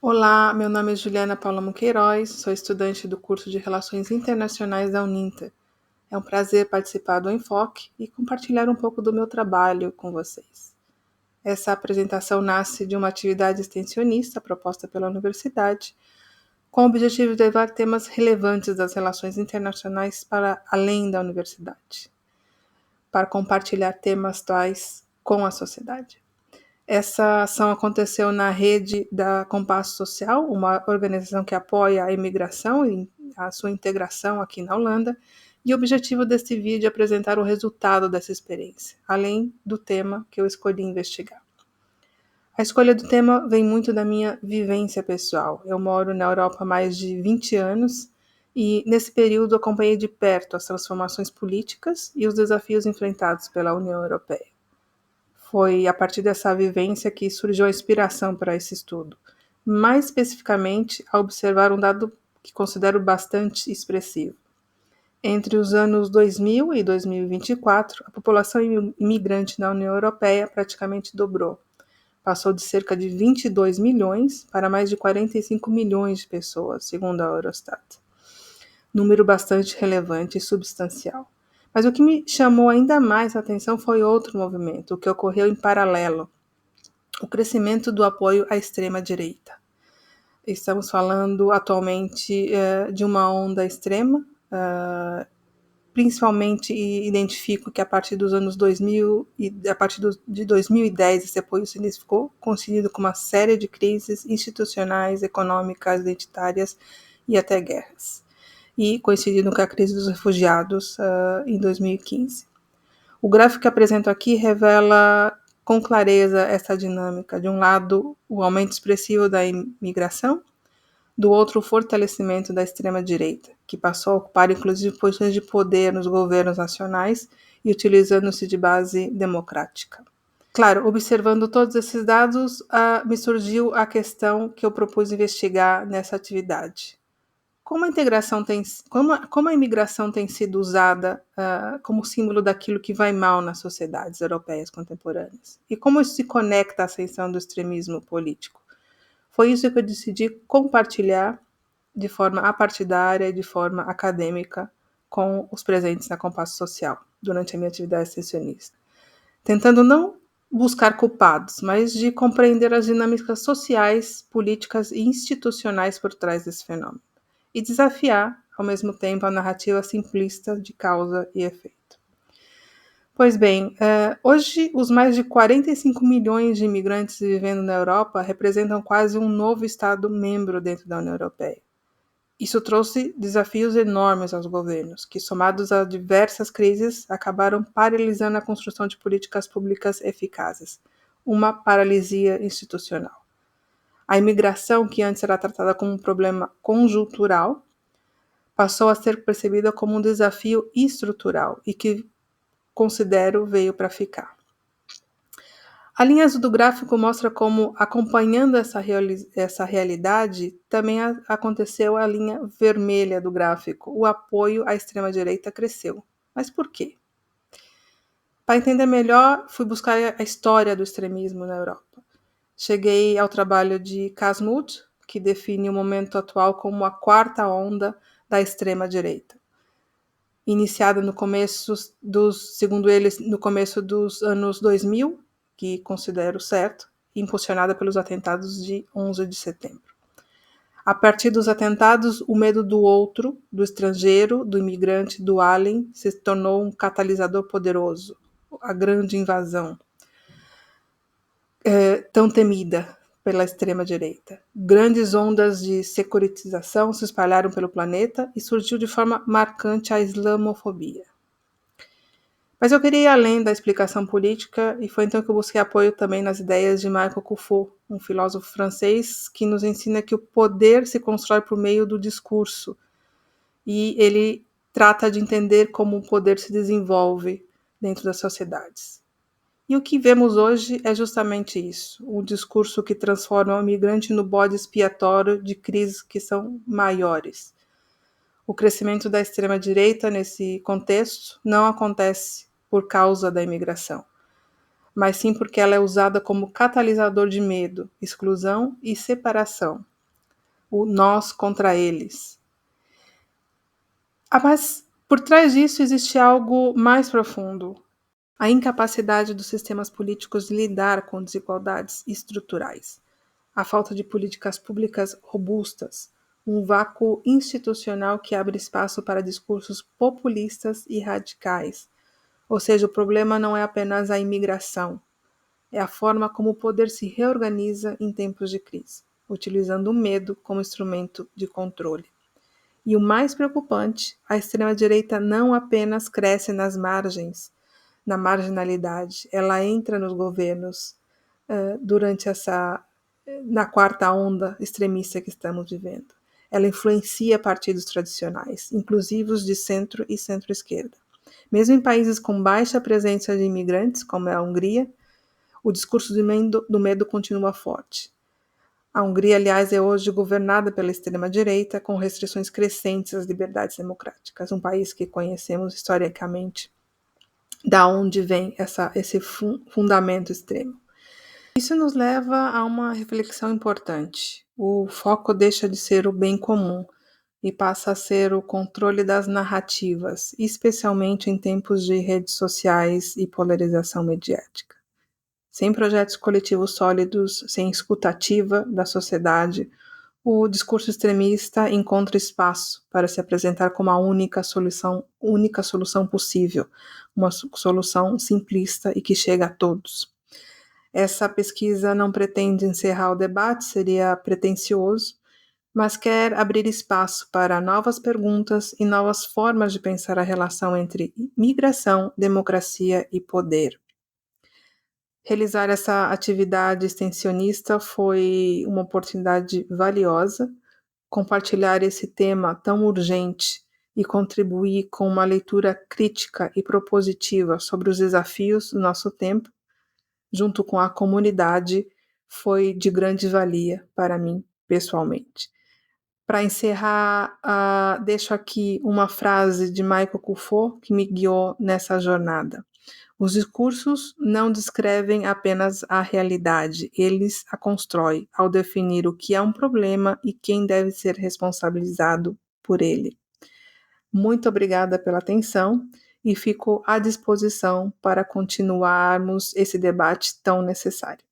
Olá, meu nome é Juliana Paula Muqueiroz, sou estudante do curso de Relações Internacionais da Uninter. É um prazer participar do Enfoque e compartilhar um pouco do meu trabalho com vocês. Essa apresentação nasce de uma atividade extensionista proposta pela universidade, com o objetivo de levar temas relevantes das relações internacionais para além da universidade, para compartilhar temas atuais com a sociedade. Essa ação aconteceu na rede da Compasso Social, uma organização que apoia a imigração e a sua integração aqui na Holanda, e o objetivo deste vídeo é apresentar o resultado dessa experiência, além do tema que eu escolhi investigar. A escolha do tema vem muito da minha vivência pessoal. Eu moro na Europa há mais de 20 anos e, nesse período, acompanhei de perto as transformações políticas e os desafios enfrentados pela União Europeia. Foi a partir dessa vivência que surgiu a inspiração para esse estudo, mais especificamente a observar um dado que considero bastante expressivo. Entre os anos 2000 e 2024, a população imigrante na União Europeia praticamente dobrou. Passou de cerca de 22 milhões para mais de 45 milhões de pessoas, segundo a Eurostat. Número bastante relevante e substancial. Mas o que me chamou ainda mais a atenção foi outro movimento, o que ocorreu em paralelo: o crescimento do apoio à extrema-direita. Estamos falando atualmente de uma onda extrema, principalmente identifico que a partir dos anos 2000 e a partir de 2010 esse apoio se intensificou, coincidindo com uma série de crises institucionais, econômicas, identitárias e até guerras. E coincidindo com a crise dos refugiados em 2015. O gráfico que apresento aqui revela com clareza essa dinâmica. De um lado, o aumento expressivo da imigração, do outro, o fortalecimento da extrema-direita, que passou a ocupar inclusive posições de poder nos governos nacionais e utilizando-se de base democrática. Claro, observando todos esses dados, me surgiu a questão que eu propus investigar nessa atividade. Como a imigração tem sido usada como símbolo daquilo que vai mal nas sociedades europeias contemporâneas? E como isso se conecta à ascensão do extremismo político? Foi isso que eu decidi compartilhar de forma apartidária e de forma acadêmica com os presentes na Compasso Social, durante a minha atividade extensionista. Tentando não buscar culpados, mas de compreender as dinâmicas sociais, políticas e institucionais por trás desse fenômeno. E desafiar, ao mesmo tempo, a narrativa simplista de causa e efeito. Pois bem, hoje os mais de 45 milhões de imigrantes vivendo na Europa representam quase um novo Estado-membro dentro da União Europeia. Isso trouxe desafios enormes aos governos, que, somados a diversas crises, acabaram paralisando a construção de políticas públicas eficazes, uma paralisia institucional. A imigração, que antes era tratada como um problema conjuntural, passou a ser percebida como um desafio estrutural e que considero veio para ficar. A linha azul do gráfico mostra como, acompanhando essa realidade, também aconteceu a linha vermelha do gráfico. O apoio à extrema-direita cresceu. Mas por quê? Para entender melhor, fui buscar a história do extremismo na Europa. Cheguei ao trabalho de Casmut, que define o momento atual como a quarta onda da extrema-direita, iniciada no começo segundo eles, no começo dos anos 2000, que considero certo, impulsionada pelos atentados de 11 de setembro. A partir dos atentados, o medo do outro, do estrangeiro, do imigrante, do alien, se tornou um catalisador poderoso. A grande invasão, tão temida pela extrema-direita. Grandes ondas de securitização se espalharam pelo planeta e surgiu de forma marcante a islamofobia. Mas eu queria ir além da explicação política e foi então que eu busquei apoio também nas ideias de Michel Foucault, um filósofo francês que nos ensina que o poder se constrói por meio do discurso e ele trata de entender como o poder se desenvolve dentro das sociedades. E o que vemos hoje é justamente isso, um discurso que transforma o migrante no bode expiatório de crises que são maiores. O crescimento da extrema-direita nesse contexto não acontece por causa da imigração, mas sim porque ela é usada como catalisador de medo, exclusão e separação. O nós contra eles. Mas por trás disso existe algo mais profundo: a incapacidade dos sistemas políticos de lidar com desigualdades estruturais, a falta de políticas públicas robustas, um vácuo institucional que abre espaço para discursos populistas e radicais. Ou seja, o problema não é apenas a imigração, é a forma como o poder se reorganiza em tempos de crise, utilizando o medo como instrumento de controle. E o mais preocupante, a extrema-direita não apenas cresce nas margens, na marginalidade, ela entra nos governos durante na quarta onda extremista que estamos vivendo. Ela influencia partidos tradicionais, inclusive os de centro e centro-esquerda. Mesmo em países com baixa presença de imigrantes, como é a Hungria, o discurso do medo continua forte. A Hungria, aliás, é hoje governada pela extrema-direita, com restrições crescentes às liberdades democráticas, um país que conhecemos historicamente da onde vem esse fundamento extremo. Isso nos leva a uma reflexão importante. O foco deixa de ser o bem comum e passa a ser o controle das narrativas, especialmente em tempos de redes sociais e polarização mediática. Sem projetos coletivos sólidos, sem escutativa da sociedade, o discurso extremista encontra espaço para se apresentar como a única solução possível, uma solução simplista e que chega a todos. Essa pesquisa não pretende encerrar o debate, seria pretensioso, mas quer abrir espaço para novas perguntas e novas formas de pensar a relação entre migração, democracia e poder. Realizar essa atividade extensionista foi uma oportunidade valiosa. Compartilhar esse tema tão urgente e contribuir com uma leitura crítica e propositiva sobre os desafios do nosso tempo, junto com a comunidade, foi de grande valia para mim, pessoalmente. Para encerrar, deixo aqui uma frase de Michael Kufo que me guiou nessa jornada. Os discursos não descrevem apenas a realidade, eles a constroem ao definir o que é um problema e quem deve ser responsabilizado por ele. Muito obrigada pela atenção e fico à disposição para continuarmos esse debate tão necessário.